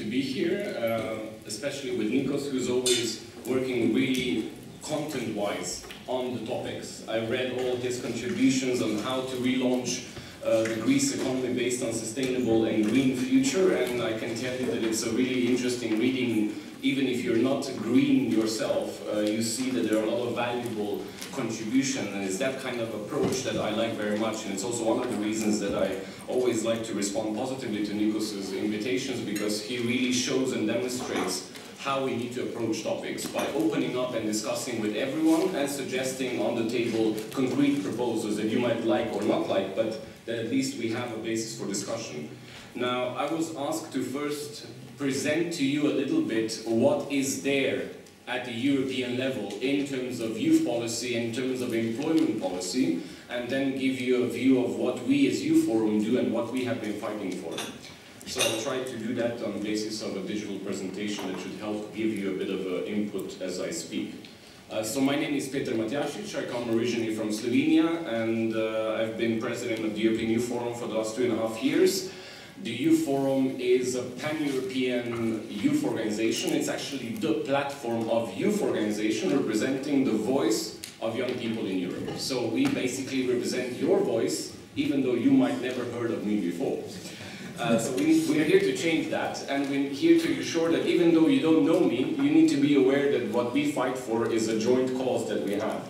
to be here, especially with Nikos, who's always working really content-wise on the topics. I read all his contributions on how to relaunch the Greece economy based on sustainable and green future, and I can tell you that it's a really interesting reading. Even if you're not green yourself, you see that there are a lot of valuable contributions, and it's that kind of approach that I like very much, and it's also one of the reasons that I always like to respond positively to Nikos' invitations, because he really shows and demonstrates how we need to approach topics by opening up and discussing with everyone and suggesting on the table concrete proposals that you might like or not like, but that at least we have a basis for discussion. Now, I was asked to first present to you a little bit what is there at the European level in terms of youth policy, in terms of employment policy, and then give you a view of what we as Youth Forum do and what we have been fighting for. So I'll try to do that on the basis of a digital presentation that should help give you a bit of input as I speak. So my name is Matjašič. I come originally from Slovenia, and I've been president of the European Youth Forum for the last 2.5 years. The Youth Forum is a pan-European youth organization. It's actually the platform of youth organization representing the voice of young people in Europe. So we basically represent your voice, even though you might never heard of me before. So we are here to change that, and we're here to ensure that even though you don't know me, you need to be aware that what we fight for is a joint cause that we have.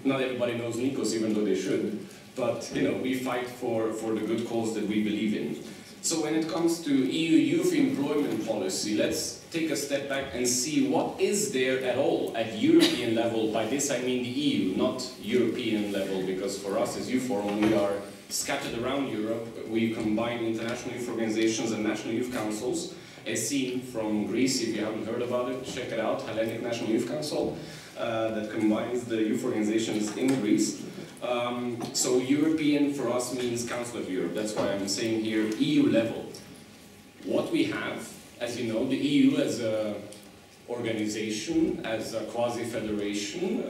Not everybody knows Nikos, even though they should. But, you know, we fight for the good cause that we believe in. So when it comes to EU youth employment policy, let's take a step back and see what is there at all at European level. By this I mean the EU, not European level, because for us as Youth Forum we are scattered around Europe. We combine international youth organizations and national youth councils. As seen from Greece, if you haven't heard about it, check it out, Hellenic National Youth Council, that combines the youth organizations in Greece. So European for us means Council of Europe. That's why I'm saying here EU level. What we have, as you know, the EU as an organization, as a quasi-federation,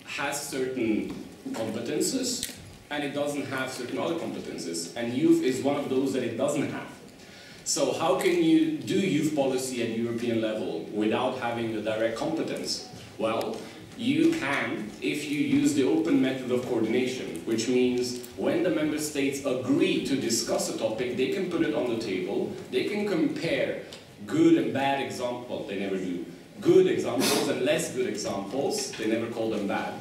has certain competences, and it doesn't have certain other competences. And youth is one of those that it doesn't have. So how can you do youth policy at European level without having the direct competence? Well, you can if you use the open method of coordination, which means when the member states agree to discuss a topic, they can put it on the table, they can compare good and bad examples, they never do, good examples and less good examples, they never call them bad,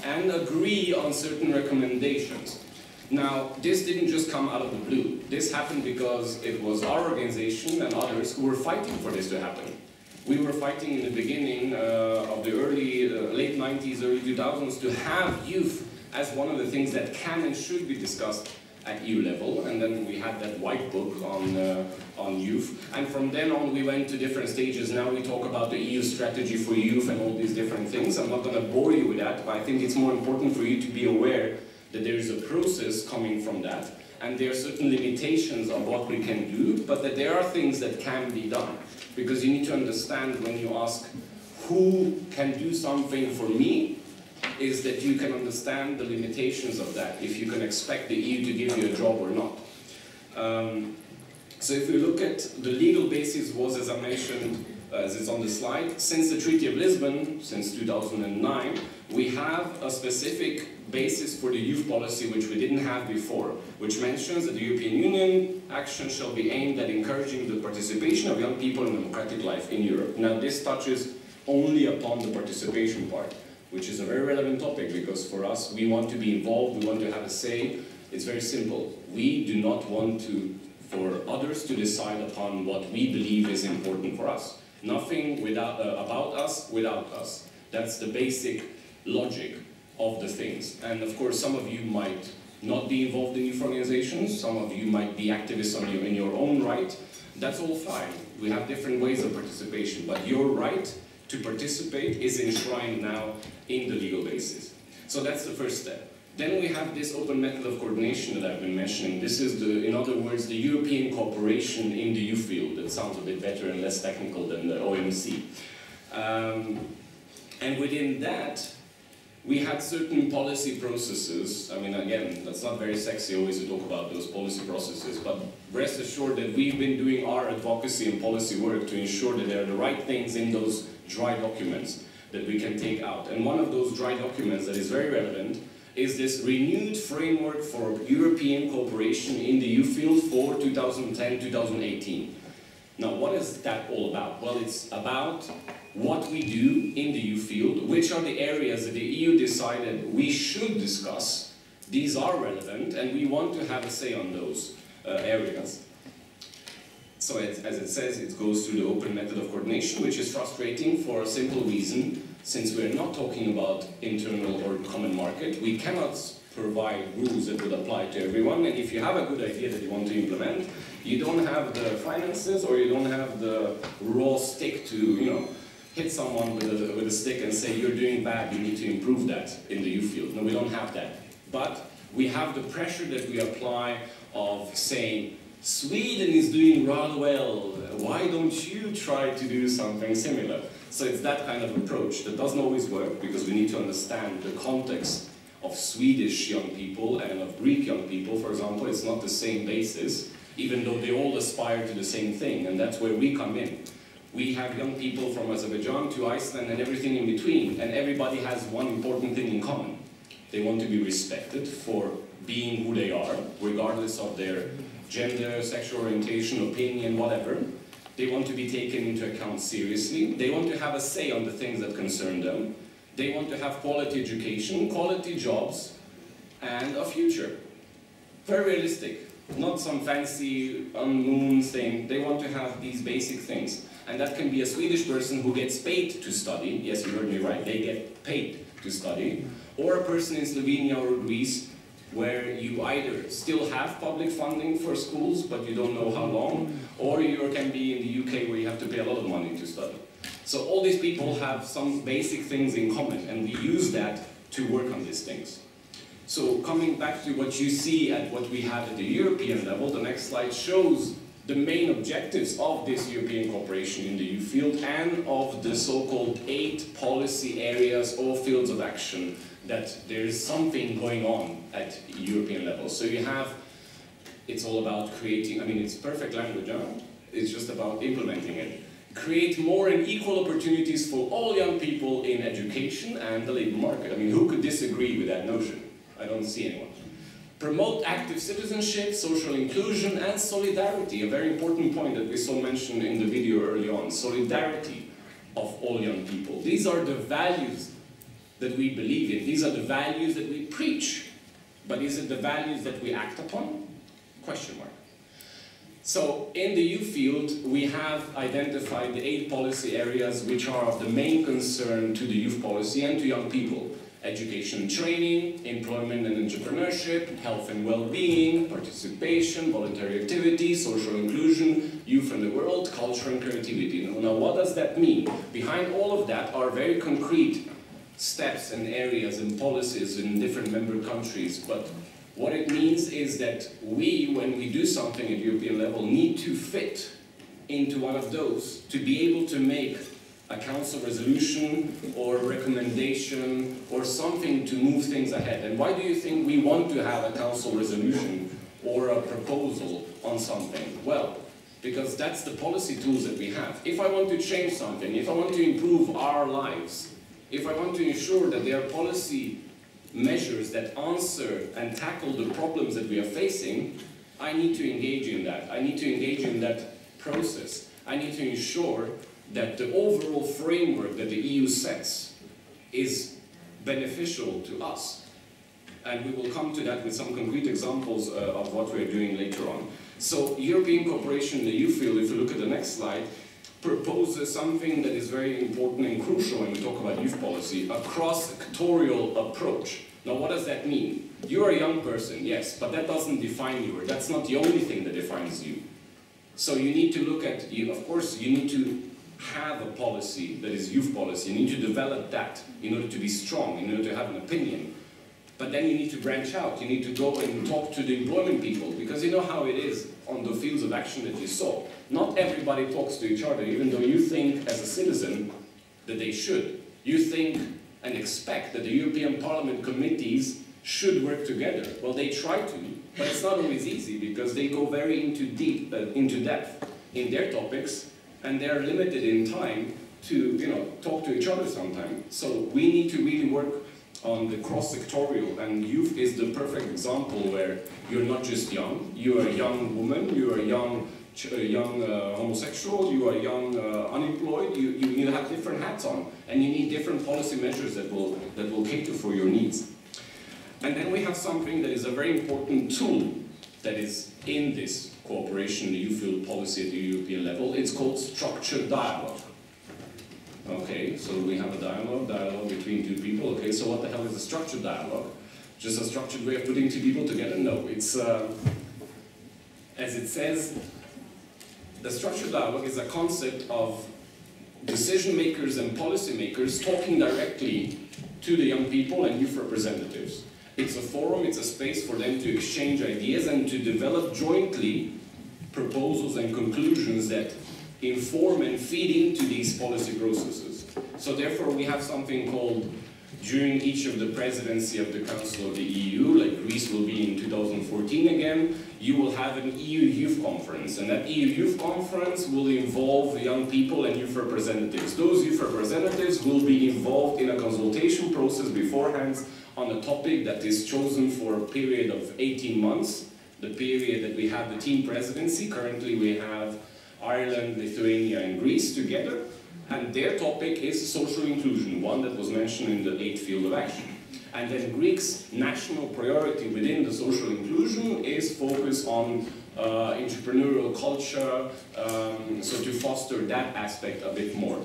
and agree on certain recommendations. Now, this didn't just come out of the blue. This happened because it was our organization and others who were fighting for this to happen. We were fighting in the beginning of the late 90s, early 2000s to have youth as one of the things that can and should be discussed at EU level, and then we had that white book on youth, and from then on we went to different stages. Now we talk about the EU strategy for youth and all these different things. I'm not going to bore you with that, but I think it's more important for you to be aware that there is a process coming from that, and there are certain limitations of what we can do, but that there are things that can be done. Because you need to understand when you ask who can do something for me, is that you can understand the limitations of that, if you can expect the EU to give you a job or not. So if we look at the legal basis was, as I mentioned, as it's on the slide, since the Treaty of Lisbon, since 2009, we have a specific basis for the youth policy which we didn't have before, which mentions that the European Union action shall be aimed at encouraging the participation of young people in democratic life in Europe. Now this touches only upon the participation part, which is a very relevant topic because for us, we want to be involved, we want to have a say. It's very simple. We do not want for others to decide upon what we believe is important for us. Nothing about us without us. That's the basic logic of the things. And of course, some of you might not be involved in youth organizations, some of you might be activists in your own right. That's all fine. We have different ways of participation, but your right to participate is enshrined now in the legal basis. So that's the first step. Then we have this open method of coordination that I've been mentioning. This is, in other words, the European cooperation in the youth field. That sounds a bit better and less technical than the OMC. And within that, we had certain policy processes. I mean, again, that's not very sexy always to talk about those policy processes, but rest assured that we've been doing our advocacy and policy work to ensure that there are the right things in those dry documents that we can take out. And one of those dry documents that is very relevant is this renewed framework for European cooperation in the youth field for 2010-2018. Now, what is that all about? Well, it's about what we do in the youth field, which are the areas that the EU decided we should discuss. These are relevant, and we want to have a say on those areas. So as it says, it goes through the open method of coordination, which is frustrating for a simple reason. Since we're not talking about internal or common market, we cannot provide rules that would apply to everyone. And if you have a good idea that you want to implement, you don't have the finances or you don't have the raw stick to, you know, hit someone with a stick and say, you're doing bad, you need to improve that in the youth field. No, we don't have that. But we have the pressure that we apply of saying, Sweden is doing rather well, why don't you try to do something similar? So it's that kind of approach that doesn't always work, because we need to understand the context of Swedish young people and of Greek young people, for example. It's not the same basis, even though they all aspire to the same thing, and that's where we come in. We have young people from Azerbaijan to Iceland and everything in between, and everybody has one important thing in common. They want to be respected for being who they are, regardless of their gender, sexual orientation, opinion, whatever. They want to be taken into account seriously. They want to have a say on the things that concern them. They want to have quality education, quality jobs, and a future. Very realistic, not some fancy moon thing. They want to have these basic things. And that can be a Swedish person who gets paid to study. Yes, you heard me right, they get paid to study. Or a person in Slovenia or Greece, where you either still have public funding for schools, but you don't know how long, or you can be in the UK where you have to pay a lot of money to study. So all these people have some basic things in common, and we use that to work on these things. So coming back to what you see at what we have at the European level, the next slide shows the main objectives of this European cooperation in the youth field and of the so-called 8 policy areas or fields of action that there is something going on at European level. So you have, it's all about creating, I mean, it's perfect language, huh? It's just about implementing it. Create more and equal opportunities for all young people in education and the labor market. I mean, who could disagree with that notion? I don't see anyone. Promote active citizenship, social inclusion, and solidarity. A very important point that we saw mentioned in the video early on. Solidarity of all young people. These are the values that we believe in. These are the values that we preach. But is it the values that we act upon? Question mark. So in the youth field, we have identified the 8 policy areas which are of the main concern to the youth policy and to young people. Education and training, employment and entrepreneurship, health and well-being, participation, voluntary activity, social inclusion, youth and the world, culture and creativity. Now, what does that mean? Behind all of that are very concrete steps and areas and policies in different member countries. But what it means is that we, when we do something at European level, need to fit into one of those to be able to make a council resolution or recommendation or something to move things ahead. And why do you think we want to have a council resolution or a proposal on something? Well, because that's the policy tools that we have. If I want to change something, if I want to improve our lives, if I want to ensure that there are policy measures that answer and tackle the problems that we are facing, I need to engage in that. I need to engage in that process. I need to ensure that the overall framework that the EU sets is beneficial to us. And we will come to that with some concrete examples of what we're doing later on. So European cooperation in the youth field, if you look at the next slide, proposes something that is very important and crucial when we talk about youth policy, a cross-sectorial approach. Now, what does that mean? You're a young person, yes, but that doesn't define you, or that's not the only thing that defines you. So you need to look at, of course, you need to have a policy that is youth policy. You need to develop that in order to be strong, in order to have an opinion. But then you need to branch out. You need to go and talk to the employment people, because you know how it is on the fields of action that you saw. Not everybody talks to each other, even though you think as a citizen that they should. You think and expect that the European Parliament committees should work together. Well, they try to, but it's not always easy because they go very into depth in their topics, and they're limited in time to talk to each other sometimes. So we need to really work on the cross-sectorial, and youth is the perfect example where you're not just young, you are a young woman, you are a young homosexual, you are young unemployed, you have different hats on, and you need different policy measures that will cater for your needs. And then we have something that is a very important tool that is in this cooperation, the youth field policy at the European level. It's called structured dialogue. Okay, so we have a dialogue between two people. Okay, so what the hell is a structured dialogue? Just a structured way of putting two people together? No, it's, as it says, the structured dialogue is a concept of decision makers and policy makers talking directly to the young people and youth representatives. It's a forum, it's a space for them to exchange ideas and to develop jointly proposals and conclusions that inform and feed into these policy processes. So therefore we have something called, during each of the presidency of the Council of the EU, like Greece will be in 2014 again, you will have an EU Youth Conference, and that EU Youth Conference will involve young people and youth representatives. Those youth representatives will be involved in a consultation process beforehand on a topic that is chosen for a period of 18 months, the period that we have the team presidency. Currently we have Ireland, Lithuania and Greece together, and their topic is social inclusion, one that was mentioned in the 8th field of action. And then Greece's national priority within the social inclusion is focus on entrepreneurial culture, so to foster that aspect a bit more.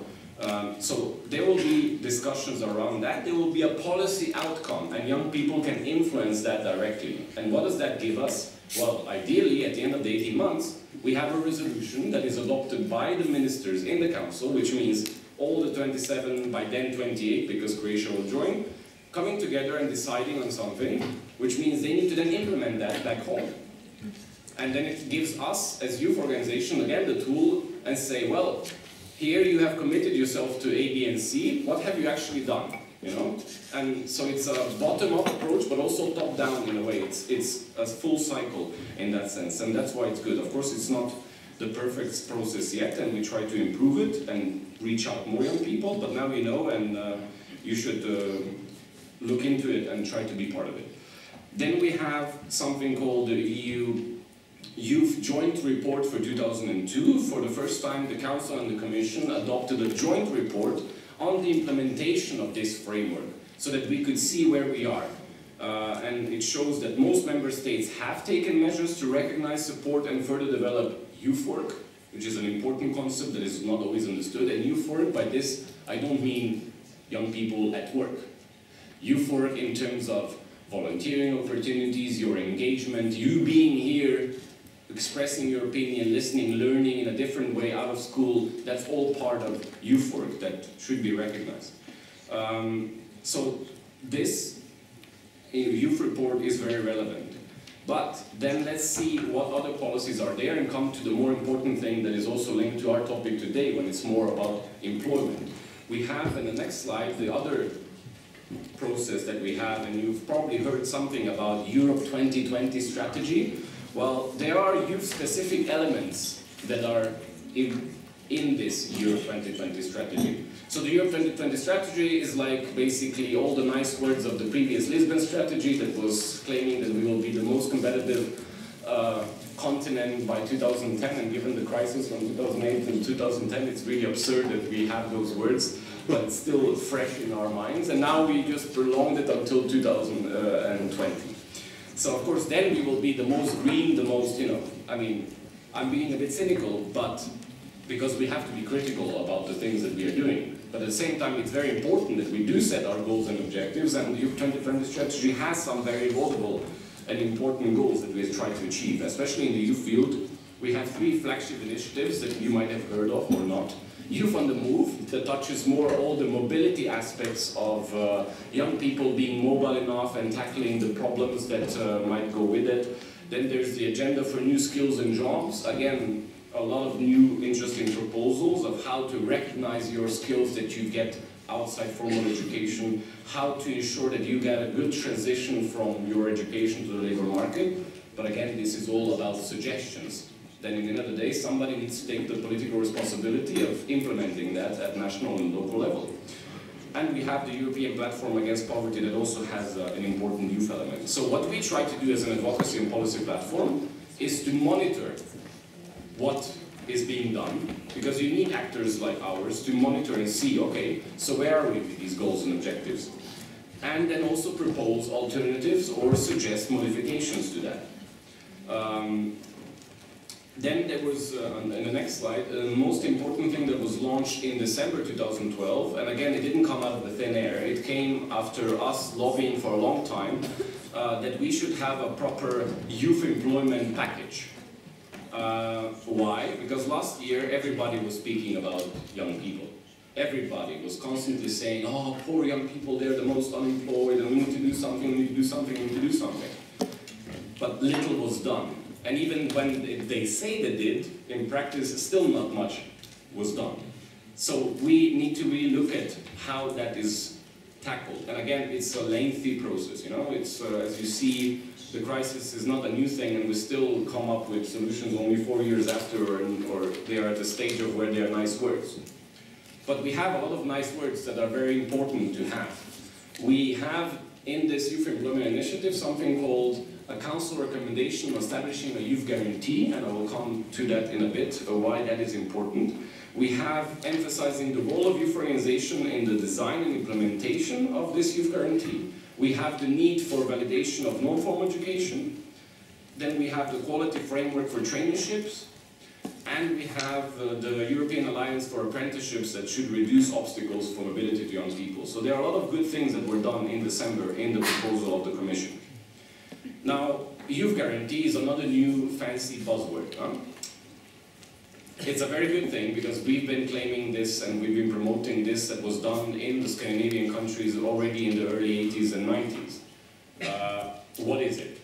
So there will be discussions around that. There will be a policy outcome, and young people can influence that directly. And what does that give us? Well, ideally, at the end of the 18 months, we have a resolution that is adopted by the ministers in the Council, which means all the 27, by then 28, because Croatia will join, coming together and deciding on something, which means they need to then implement that back home. And then it gives us, as youth organization, again, the tool and say, well, here you have committed yourself to A, B, and C. What have you actually done? You know? And so it's a bottom-up approach, but also top-down in a way. It's a full cycle in that sense, and that's why it's good. Of course, it's not the perfect process yet, and we try to improve it and reach out more young people, but now we know, and you should look into it and try to be part of it. Then we have something called the EU Youth Joint Report for 2002. For the first time, the Council and the Commission adopted a joint report on the implementation of this framework, so that we could see where we are. And it shows that most member states have taken measures to recognize, support, and further develop youth work, which is an important concept that is not always understood. And youth work, by this, I don't mean young people at work. Youth work in terms of volunteering opportunities, your engagement, you being here, expressing your opinion, listening, learning in a different way out of school, that's all part of youth work that should be recognized. So this youth report is very relevant. But then let's see what other policies are there and come to the more important thing that is also linked to our topic today, when it's more about employment. We have in the next slide the other process that we have, and you've probably heard something about Europe 2020 strategy. Well, there are youth-specific elements that are in this Europe 2020 strategy. So the Europe 2020 strategy is like basically all the nice words of the previous Lisbon strategy that was claiming that we will be the most competitive continent by 2010, and given the crisis from 2008 to 2010, it's really absurd that we have those words, but it's still fresh in our minds, and now we just prolonged it until 2020. So of course then we will be the most green, the most, I mean, I'm being a bit cynical, but because we have to be critical about the things that we are doing. But at the same time, it's very important that we do set our goals and objectives, and the Europe 2020 strategy has some very laudable and important goals that we try to achieve. Especially in the youth field, we have 3 flagship initiatives that you might have heard of or not. Youth on the Move, that touches more all the mobility aspects of young people being mobile enough and tackling the problems that might go with it. Then there's the Agenda for New Skills and Jobs. Again, a lot of new interesting proposals of how to recognize your skills that you get outside formal education, how to ensure that you get a good transition from your education to the labor market. But again, this is all about suggestions. Then at the end of the day, somebody needs to take the political responsibility of implementing that at national and local level. And we have the European Platform Against Poverty that also has an important youth element. So what we try to do as an advocacy and policy platform is to monitor what is being done, because you need actors like ours to monitor and see, okay, so where are we with these goals and objectives? And then also propose alternatives or suggest modifications to that. Then there was, in the next slide, the most important thing that was launched in December 2012, and again, it didn't come out of the thin air. It came after us lobbying for a long time that we should have a proper youth employment package. Why? Because last year, everybody was speaking about young people. Everybody was constantly saying, oh, poor young people, they're the most unemployed, and we need to do something, we need to do something, we need to do something. But little was done. And even when they say they did, in practice, still not much was done. So we need to really look at how that is tackled. And again, it's a lengthy process, you know? It's, as you see, the crisis is not a new thing, and we still come up with solutions only 4 years after, or they are at a stage of where they are nice words. But we have a lot of nice words that are very important to have. We have, in this Youth Employment Initiative, something called a council recommendation establishing a youth guarantee, and I will come to that in a bit, why that is important. We have emphasizing the role of youth organization in the design and implementation of this youth guarantee. We have the need for validation of non-formal education. Then we have the quality framework for traineeships. And we have the European Alliance for Apprenticeships that should reduce obstacles for mobility to young people. So there are a lot of good things that were done in December in the proposal of the Commission. Now, youth guarantee is another new fancy buzzword. Huh? It's a very good thing because we've been claiming this and we've been promoting this that was done in the Scandinavian countries already in the early 80s and 90s. What is it?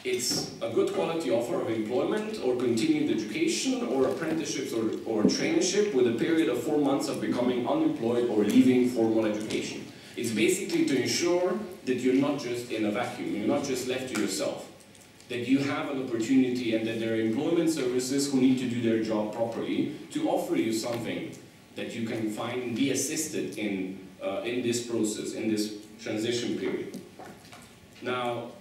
It's a good quality offer of employment or continued education or apprenticeships or traineeship with a period of 4 months of becoming unemployed or leaving formal education. It's basically to ensure that you're not just in a vacuum, you're not just left to yourself, that you have an opportunity and that there are employment services who need to do their job properly to offer you something that you can find and be assisted in this process, in this transition period. Now,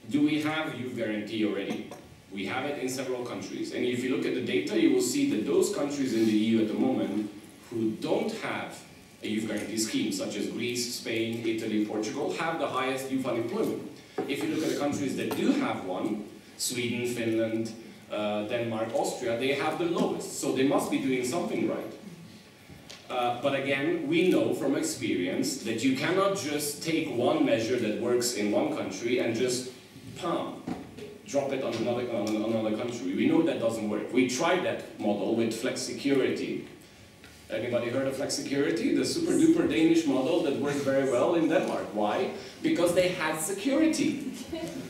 do we have a youth guarantee already? We have it in several countries. And if you look at the data, you will see that those countries in the EU at the moment who don't have a youth guarantee scheme, such as Greece, Spain, Italy, Portugal, have the highest youth unemployment. If you look at the countries that do have one, Sweden, Finland, Denmark, Austria, they have the lowest. So they must be doing something right. But again, we know from experience that you cannot just take one measure that works in one country and just drop it on another country. We know that doesn't work. We tried that model with flexicurity. Anybody heard of flexicurity? The super duper Danish model that worked very well in Denmark. Why? Because they had security.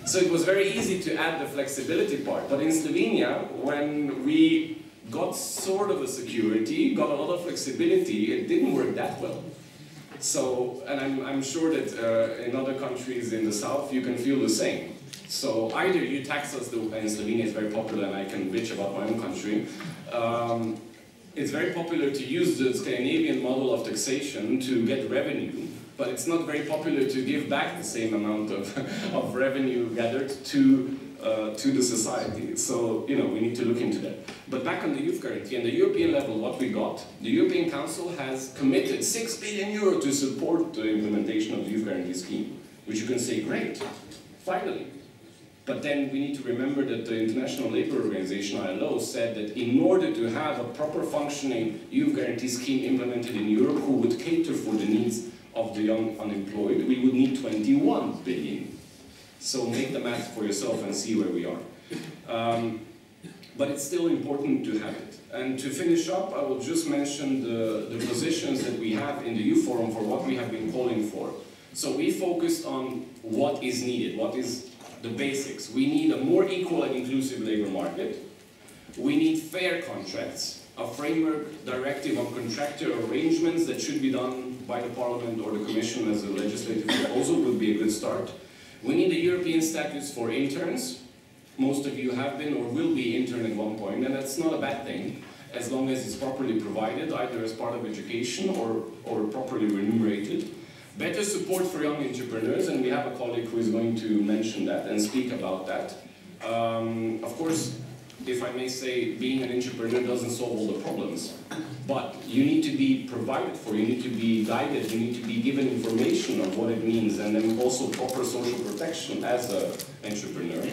So it was very easy to add the flexibility part. But in Slovenia, when we got sort of a security, got a lot of flexibility, it didn't work that well. So, and I'm sure that in other countries in the south, you can feel the same. So either you tax us, and Slovenia is very popular, and I can bitch about my own country. It's very popular to use the Scandinavian model of taxation to get revenue, but it's not very popular to give back the same amount of revenue gathered to the society. So, you know, we need to look into that. But back on the youth guarantee, on the European level, what we got, the European Council has committed 6 billion euro to support the implementation of the youth guarantee scheme, which you can say, great, finally. But then we need to remember that the International Labour Organization, ILO, said that in order to have a proper functioning youth guarantee scheme implemented in Europe who would cater for the needs of the young unemployed, we would need 21 billion. So make the math for yourself and see where we are. But it's still important to have it. And to finish up, I will just mention the positions that we have in the Youth Forum for what we have been calling for. So we focused on what is needed, what is the basics. We need a more equal and inclusive labor market. We need fair contracts. a framework directive on contractor arrangements that should be done by the Parliament or the Commission as a legislative proposal would be a good start. We need a European status for interns. Most of you have been or will be intern at one point, and that's not a bad thing, as long as it's properly provided, either as part of education or properly remunerated. Better support for young entrepreneurs, and we have a colleague who is going to mention that and speak about that. Of course, if I may say, being an entrepreneur doesn't solve all the problems, but you need to be provided for, you need to be guided, you need to be given information of what it means, and then also proper social protection as an entrepreneur.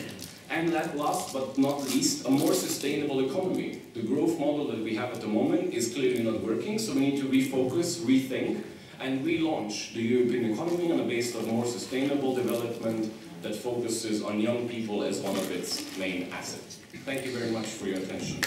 And last but not least, a more sustainable economy. The growth model that we have at the moment is clearly not working, so we need to refocus, rethink, and relaunch the European economy on a base of more sustainable development that focuses on young people as one of its main assets. Thank you very much for your attention.